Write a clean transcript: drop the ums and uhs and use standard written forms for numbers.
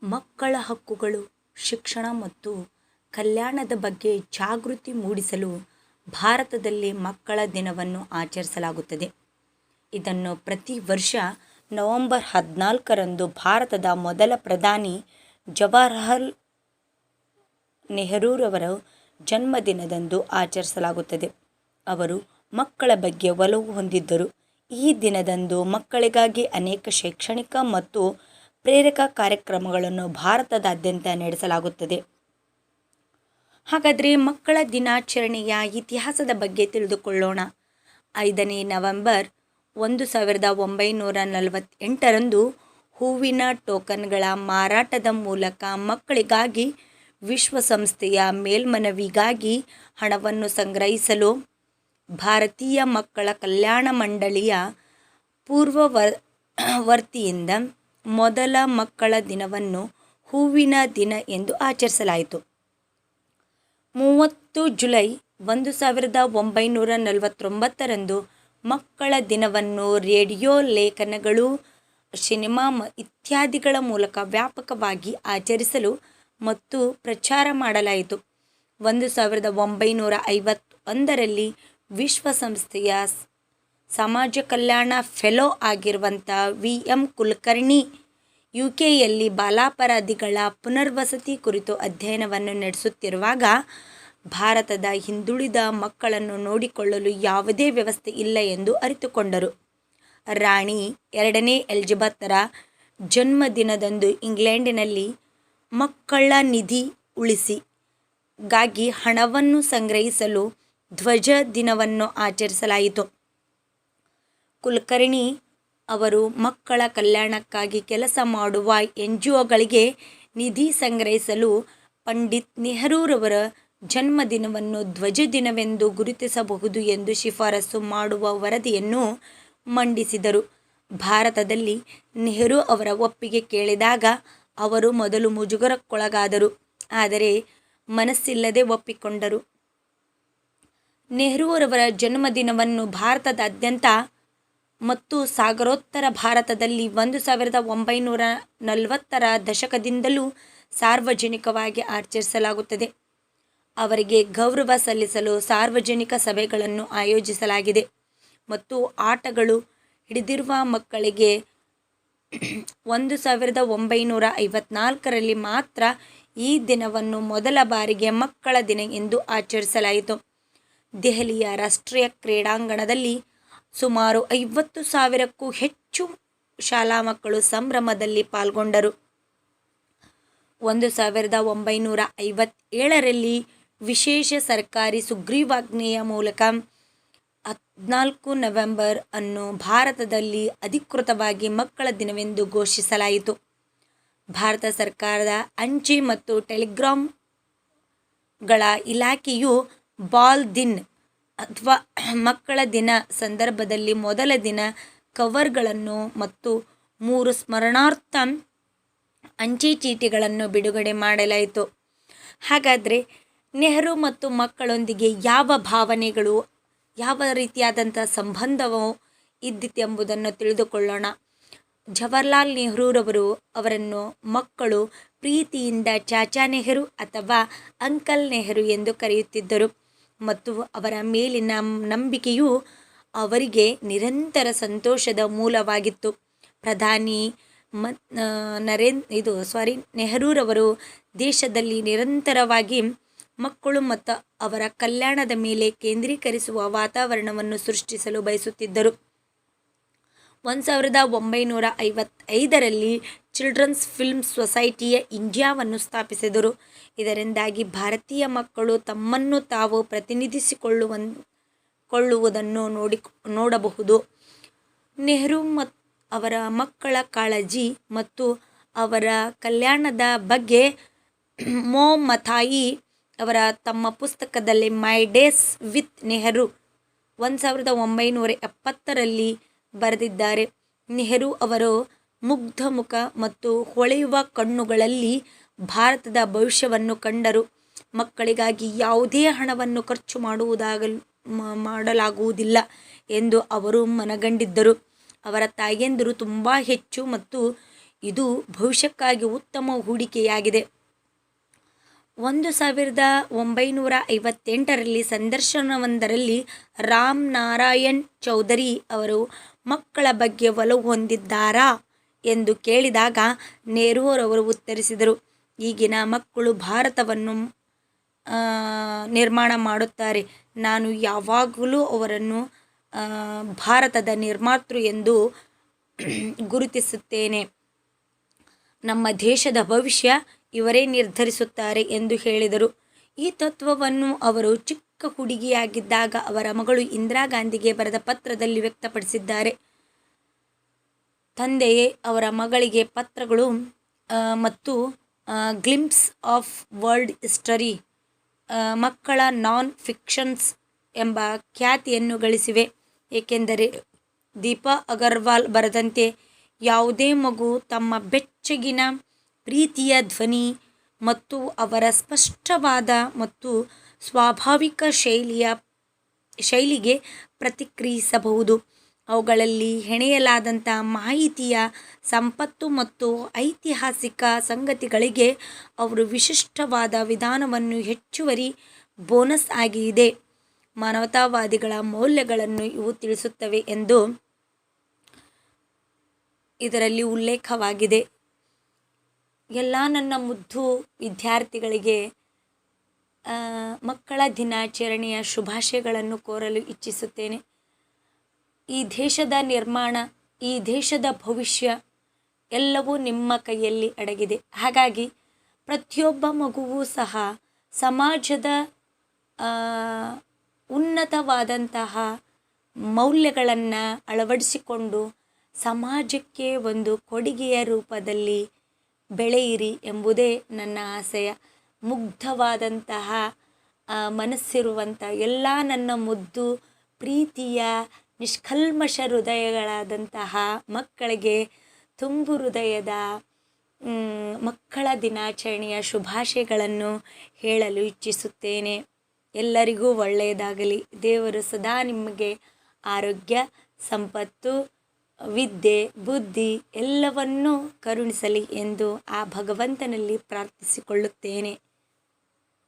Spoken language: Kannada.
ಮಕ್ಕಳ ಹಕ್ಕುಗಳು, ಶಿಕ್ಷಣ ಮತ್ತು ಕಲ್ಯಾಣದ ಬಗ್ಗೆ ಜಾಗೃತಿ ಮೂಡಿಸಲು ಭಾರತದಲ್ಲಿ ಮಕ್ಕಳ ದಿನವನ್ನು ಆಚರಿಸಲಾಗುತ್ತದೆ. ಇದನ್ನು ಪ್ರತಿ ವರ್ಷ ನವೆಂಬರ್ 14ರಂದು ಭಾರತದ ಮೊದಲ ಪ್ರಧಾನಿ ಜವಾಹರಲಾಲ್ ನೆಹರೂರವರ ಜನ್ಮದಿನದಂದು ಆಚರಿಸಲಾಗುತ್ತದೆ. ಅವರು ಮಕ್ಕಳ ಬಗ್ಗೆ ಒಲವು ಹೊಂದಿದ್ದರು. ಈ ದಿನದಂದು ಮಕ್ಕಳಿಗಾಗಿ ಅನೇಕ ಶೈಕ್ಷಣಿಕ ಮತ್ತು ಪ್ರೇರಕ ಕಾರ್ಯಕ್ರಮಗಳನ್ನು ಭಾರತದಾದ್ಯಂತ ನಡೆಸಲಾಗುತ್ತದೆ. ಹಾಗಾದರೆ ಮಕ್ಕಳ ದಿನಾಚರಣೆಯ ಇತಿಹಾಸದ ಬಗ್ಗೆ ತಿಳಿದುಕೊಳ್ಳೋಣ. 5ನೇ ನವೆಂಬರ್ 1948ರಂದು ಹೂವಿನ ಟೋಕನ್ಗಳ ಮಾರಾಟದ ಮೂಲಕ ಮಕ್ಕಳಿಗಾಗಿ ವಿಶ್ವಸಂಸ್ಥೆಯ ಮೇಲ್ಮನವಿಗಾಗಿ ಹಣವನ್ನು ಸಂಗ್ರಹಿಸಲು ಭಾರತೀಯ ಮಕ್ಕಳ ಕಲ್ಯಾಣ ಮಂಡಳಿಯ ಪೂರ್ವವರ್ತಿಯಿಂದ ಮೊದಲ ಮಕ್ಕಳ ದಿನವನ್ನು ಹೂವಿನ ದಿನ ಎಂದು ಆಚರಿಸಲಾಯಿತು. 30 ಜುಲೈ 1949ರಂದು ಮಕ್ಕಳ ದಿನವನ್ನು ರೇಡಿಯೋ, ಲೇಖನಗಳು, ಸಿನೆಮಾ ಇತ್ಯಾದಿಗಳ ಮೂಲಕ ವ್ಯಾಪಕವಾಗಿ ಆಚರಿಸಲು ಮತ್ತು ಪ್ರಚಾರ ಮಾಡಲಾಯಿತು. 1951ರಲ್ಲಿ ವಿಶ್ವಸಂಸ್ಥೆಯ ಸಮಾಜ ಕಲ್ಯಾಣ ಫೆಲೋ ಆಗಿರುವಂಥ ವಿ.ಎಂ. ಕುಲಕರ್ಣಿ ಯುಕೆಯಲ್ಲಿ ಬಾಲಾಪರಾಧಿಗಳ ಪುನರ್ವಸತಿ ಕುರಿತು ಅಧ್ಯಯನವನ್ನು ನಡೆಸುತ್ತಿರುವಾಗ ಭಾರತದ ಹಿಂದುಳಿದ ಮಕ್ಕಳನ್ನು ನೋಡಿಕೊಳ್ಳಲು ಯಾವುದೇ ವ್ಯವಸ್ಥೆ ಇಲ್ಲ ಎಂದು ಅರಿತುಕೊಂಡರು. ರಾಣಿ 2ನೇ ಎಲಿಜಬೆತ್ತರ ಜನ್ಮದಿನದಂದು ಇಂಗ್ಲೆಂಡಿನಲ್ಲಿ ಮಕ್ಕಳ ನಿಧಿ ಗಾಗಿ ಹಣವನ್ನು ಸಂಗ್ರಹಿಸಲು ಧ್ವಜ ದಿನವನ್ನು ಆಚರಿಸಲಾಯಿತು. ಕುಲಕರ್ಣಿ ಅವರು ಮಕ್ಕಳ ಕಲ್ಯಾಣಕ್ಕಾಗಿ ಕೆಲಸ ಮಾಡುವ ಎನ್ಜಿಒಗಳಿಗೆ ನಿಧಿ ಸಂಗ್ರಹಿಸಲು ಪಂಡಿತ್ ನೆಹರೂರವರ ಜನ್ಮದಿನವನ್ನು ಧ್ವಜ ದಿನವೆಂದು ಗುರುತಿಸಬಹುದು ಎಂದು ಶಿಫಾರಸು ಮಾಡುವ ವರದಿಯನ್ನು ಮಂಡಿಸಿದರು. ಭಾರತದಲ್ಲಿ ನೆಹರು ಅವರ ಒಪ್ಪಿಗೆ ಕೇಳಿದಾಗ ಅವರು ಮೊದಲು ಮುಜುಗರಕ್ಕೊಳಗಾದರು, ಆದರೆ ಮನಸ್ಸಿಲ್ಲದೆ ಒಪ್ಪಿಕೊಂಡರು. ನೆಹರೂರವರ ಜನ್ಮದಿನವನ್ನು ಭಾರತದಾದ್ಯಂತ ಮತ್ತು ಸಾಗರೋತ್ತರ ಭಾರತದಲ್ಲಿ 1940ರ ದಶಕದಿಂದಲೂ ಸಾರ್ವಜನಿಕವಾಗಿ ಆಚರಿಸಲಾಗುತ್ತದೆ. ಅವರಿಗೆ ಗೌರವ ಸಲ್ಲಿಸಲು ಸಾರ್ವಜನಿಕ ಸಭೆಗಳನ್ನು ಆಯೋಜಿಸಲಾಗಿದೆ ಮತ್ತು ಆಟಗಳು ಹಿಡಿದಿರುವ ಮಕ್ಕಳಿಗೆ 1954ರಲ್ಲಿ ಮಾತ್ರ ಈ ದಿನವನ್ನು ಮೊದಲ ಬಾರಿಗೆ ಮಕ್ಕಳ ದಿನ ಎಂದು ಆಚರಿಸಲಾಯಿತು. ದೆಹಲಿಯ ರಾಷ್ಟ್ರೀಯ ಕ್ರೀಡಾಂಗಣದಲ್ಲಿ ಸುಮಾರು 50,000ಕ್ಕೂ ಹೆಚ್ಚು ಶಾಲಾ ಮಕ್ಕಳು ಸಂಭ್ರಮದಲ್ಲಿ ಪಾಲ್ಗೊಂಡರು. 1957ರಲ್ಲಿ ವಿಶೇಷ ಸರ್ಕಾರಿ ಸುಗ್ರೀವಾಜ್ಞೆಯ ಮೂಲಕ 14 ನವೆಂಬರ್ ಅನ್ನು ಭಾರತದಲ್ಲಿ ಅಧಿಕೃತವಾಗಿ ಮಕ್ಕಳ ದಿನವೆಂದು ಘೋಷಿಸಲಾಯಿತು. ಭಾರತ ಸರ್ಕಾರದ ಅಂಚೆ ಮತ್ತು ಟೆಲಿಗ್ರಾಫ್ಗಳ ಇಲಾಖೆಯು ಬಾಲ್ ದಿನ್ ಅಥವಾ ಮಕ್ಕಳ ದಿನ ಸಂದರ್ಭದಲ್ಲಿ ಮೊದಲ ದಿನ ಕವರ್ಗಳನ್ನು ಮತ್ತು 3 ಸ್ಮರಣಾರ್ಥ ಅಂಚೆ ಚೀಟಿಗಳನ್ನು ಬಿಡುಗಡೆ ಮಾಡಲಾಯಿತು. ಹಾಗಾದರೆ ನೆಹರು ಮತ್ತು ಮಕ್ಕಳೊಂದಿಗೆ ಯಾವ ಭಾವನೆಗಳು, ಯಾವ ರೀತಿಯಾದಂಥ ಸಂಬಂಧವು ಇದ್ದಿತೆಂಬುದನ್ನು ತಿಳಿದುಕೊಳ್ಳೋಣ. ಜವಾಹರಲಾಲ್ ನೆಹರೂರವರು ಅವರನ್ನು ಮಕ್ಕಳು ಪ್ರೀತಿಯಿಂದ ಚಾಚಾ ನೆಹರು ಅಥವಾ ಅಂಕಲ್ ನೆಹರು ಎಂದು ಕರೆಯುತ್ತಿದ್ದರು ಮತ್ತು ಅವರ ಮೇಲಿನ ನಂಬಿಕೆಯು ಅವರಿಗೆ ನಿರಂತರ ಸಂತೋಷದ ಮೂಲವಾಗಿತ್ತು. ಪ್ರಧಾನಿ ನೆಹರೂರವರು ದೇಶದಲ್ಲಿ ನಿರಂತರವಾಗಿ ಮಕ್ಕಳು ಮತ್ತು ಅವರ ಕಲ್ಯಾಣದ ಮೇಲೆ ಕೇಂದ್ರೀಕರಿಸುವ ವಾತಾವರಣವನ್ನು ಸೃಷ್ಟಿಸಲು ಬಯಸುತ್ತಿದ್ದರು. 1955ರಲ್ಲಿ ಚಿಲ್ಡ್ರನ್ಸ್ ಫಿಲ್ಮ್ ಸೊಸೈಟಿ ಇಂಡಿಯಾವನ್ನು ಸ್ಥಾಪಿಸಿದರು. ಇದರಿಂದಾಗಿ ಭಾರತೀಯ ಮಕ್ಕಳು ತಮ್ಮನ್ನು ತಾವು ಪ್ರತಿನಿಧಿಸಿಕೊಳ್ಳುವುದನ್ನು ನೋಡಬಹುದು. ನೆಹರು ಅವರ ಮಕ್ಕಳ ಕಾಳಜಿ ಮತ್ತು ಅವರ ಕಲ್ಯಾಣದ ಬಗ್ಗೆ ಮೊ ಮಥಾಯಿ ಅವರ ತಮ್ಮ ಪುಸ್ತಕದಲ್ಲಿ ಮೈ ಡೇಸ್ ವಿತ್ ನೆಹರು 1970ರಲ್ಲಿ ಬರೆದಿದ್ದಾರೆ. ನೆಹರು ಅವರು ಮುಗ್ಧ ಮುಖ ಮತ್ತು ಹೊಳೆಯುವ ಕಣ್ಣುಗಳಲ್ಲಿ ಭಾರತದ ಭವಿಷ್ಯವನ್ನು ಕಂಡರು. ಮಕ್ಕಳಿಗಾಗಿ ಯಾವುದೇ ಹಣವನ್ನು ಖರ್ಚು ಮಾಡಲಾಗುವುದಿಲ್ಲ ಎಂದು ಅವರು ಮನಗಂಡಿದ್ದರು. ಅವರ ತಾಯಂದಿರು ತುಂಬ ಹೆಚ್ಚು ಮತ್ತು ಇದು ಭವಿಷ್ಯಕ್ಕಾಗಿ ಉತ್ತಮ ಹೂಡಿಕೆಯಾಗಿದೆ. 1958ರಲ್ಲಿ ಸಂದರ್ಶನವೊಂದರಲ್ಲಿ ರಾಮ್ ನಾರಾಯಣ್ ಚೌಧರಿ ಅವರು ಮಕ್ಕಳ ಬಗ್ಗೆ ಒಲವು ಹೊಂದಿದ್ದಾರಾ ಎಂದು ಕೇಳಿದಾಗ ನೆಹರೂರವರು ಉತ್ತರಿಸಿದರು, ಈಗಿನ ಮಕ್ಕಳು ಭಾರತವನ್ನು ನಿರ್ಮಾಣ ಮಾಡುತ್ತಾರೆ. ನಾನು ಯಾವಾಗಲೂ ಅವರನ್ನು ಭಾರತದ ನಿರ್ಮಾತೃ ಎಂದು ಗುರುತಿಸುತ್ತೇನೆ. ನಮ್ಮ ದೇಶದ ಭವಿಷ್ಯ ಇವರೇ ನಿರ್ಧರಿಸುತ್ತಾರೆ ಎಂದು ಹೇಳಿದರು. ಈ ತತ್ವವನ್ನು ಅವರು ಚಿಕ್ಕ ಹುಡುಗಿಯಾಗಿದ್ದಾಗ ಅವರ ಮಗಳು ಇಂದಿರಾ ಗಾಂಧಿಗೆ ಬರೆದ ಪತ್ರದಲ್ಲಿ ವ್ಯಕ್ತಪಡಿಸಿದ್ದಾರೆ. ತಂದೆಯೇ ಅವರ ಮಗಳಿಗೆ ಪತ್ರಗಳು ಮತ್ತು ಗ್ಲಿಂಪ್ಸ್ ಆಫ್ ವರ್ಲ್ಡ್ ಹಿಸ್ಟರಿ ಮಕ್ಕಳ ನಾನ್ ಫಿಕ್ಷನ್ಸ್ ಎಂಬ ಖ್ಯಾತಿಯನ್ನು ಗಳಿಸಿವೆ. ಏಕೆಂದರೆ ದೀಪಾ ಅಗರ್ವಾಲ್ ಬರೆದಂತೆ ಯಾವುದೇ ಮಗು ತಮ್ಮ ಬೆಚ್ಚಗಿನ ಪ್ರೀತಿಯ ಧ್ವನಿ ಮತ್ತು ಅವರ ಸ್ಪಷ್ಟವಾದ ಮತ್ತು ಸ್ವಾಭಾವಿಕ ಶೈಲಿಗೆ ಪ್ರತಿಕ್ರಿಯಿಸಬಹುದು. ಅವುಗಳಲ್ಲಿ ಹೆಣೆಯಲಾದಂಥ ಮಾಹಿತಿಯ ಸಂಪತ್ತು ಮತ್ತು ಐತಿಹಾಸಿಕ ಸಂಗತಿಗಳಿಗೆ ಅವರು ವಿಶಿಷ್ಟವಾದ ವಿಧಾನವನ್ನು ಹೆಚ್ಚುವರಿ ಬೋನಸ್ ಆಗಿ ಇದೆ. ಮಾನವತಾವಾದಿಗಳ ಮೌಲ್ಯಗಳನ್ನು ಇವು ತಿಳಿಸುತ್ತವೆ ಎಂದು ಇದರಲ್ಲಿ ಉಲ್ಲೇಖವಾಗಿದೆ. ಎಲ್ಲ ನನ್ನ ಮುದ್ದು ವಿದ್ಯಾರ್ಥಿಗಳಿಗೆ ಮಕ್ಕಳ ದಿನಾಚರಣೆಯ ಶುಭಾಶಯಗಳನ್ನು ಕೋರಲು ಇಚ್ಛಿಸುತ್ತೇನೆ. ಈ ದೇಶದ ನಿರ್ಮಾಣ, ಈ ದೇಶದ ಭವಿಷ್ಯ ಎಲ್ಲವೂ ನಿಮ್ಮ ಕೈಯಲ್ಲಿ ಅಡಗಿದೆ. ಹಾಗಾಗಿ ಪ್ರತಿಯೊಬ್ಬ ಮಗುವೂ ಸಹ ಸಮಾಜದ ಉನ್ನತವಾದಂತಹ ಮೌಲ್ಯಗಳನ್ನು ಅಳವಡಿಸಿಕೊಂಡು ಸಮಾಜಕ್ಕೆ ಒಂದು ಕೊಡುಗೆಯ ರೂಪದಲ್ಲಿ ಬೆಳೆಯಿರಿ ಎಂಬುದೇ ನನ್ನ ಆಶಯ. ಮುಗ್ಧವಾದಂತಹ ಮನಸ್ಸಿರುವಂಥ ಎಲ್ಲ ನನ್ನ ಮುದ್ದು ಪ್ರೀತಿಯ ನಿಷ್ಕಲ್ಮಶ ಹೃದಯಗಳಾದಂತಹ ಮಕ್ಕಳಿಗೆ ತುಂಬು ಹೃದಯದ ಮಕ್ಕಳ ದಿನಾಚರಣೆಯ ಶುಭಾಶಯಗಳನ್ನು ಹೇಳಲು ಇಚ್ಛಿಸುತ್ತೇನೆ. ಎಲ್ಲರಿಗೂ ಒಳ್ಳೆಯದಾಗಲಿ. ದೇವರು ಸದಾ ನಿಮಗೆ ಆರೋಗ್ಯ, ಸಂಪತ್ತು, ವಿದ್ಯೆ, ಬುದ್ಧಿ ಎಲ್ಲವನ್ನೂ ಕರುಣಿಸಲಿ ಎಂದು ಆ ಭಗವಂತನಲ್ಲಿ ಪ್ರಾರ್ಥಿಸಿಕೊಳ್ಳುತ್ತೇನೆ.